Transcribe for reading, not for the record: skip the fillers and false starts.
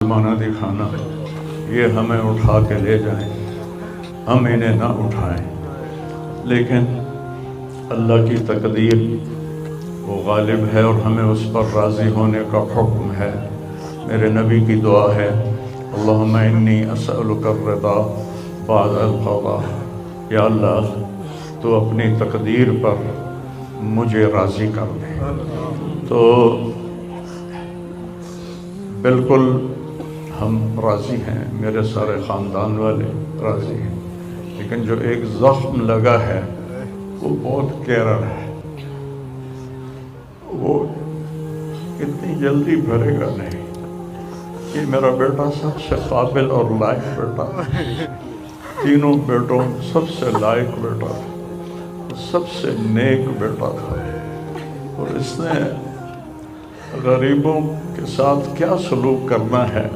مانا دکھانا، یہ ہمیں اٹھا کے لے جائیں، ہم انہیں نہ اٹھائیں، لیکن اللہ کی تقدیر وہ غالب ہے اور ہمیں اس پر راضی ہونے کا حکم ہے۔ میرے نبی کی دعا ہے، اللہم انی اسألک الرضا بعد القضاء، یا اللہ تو اپنی تقدیر پر مجھے راضی کر دے۔ تو بالکل ہم راضی ہیں، میرے سارے خاندان والے راضی ہیں، لیکن جو ایک زخم لگا ہے وہ بہت گہرا ہے، وہ اتنی جلدی بھرے گا نہیں۔ یہ میرا بیٹا سب سے قابل اور لائق بیٹا، تینوں بیٹوں سب سے لائق بیٹا تھا، سب سے نیک بیٹا تھا، اور اس نے غریبوں کے ساتھ کیا سلوک کرنا ہے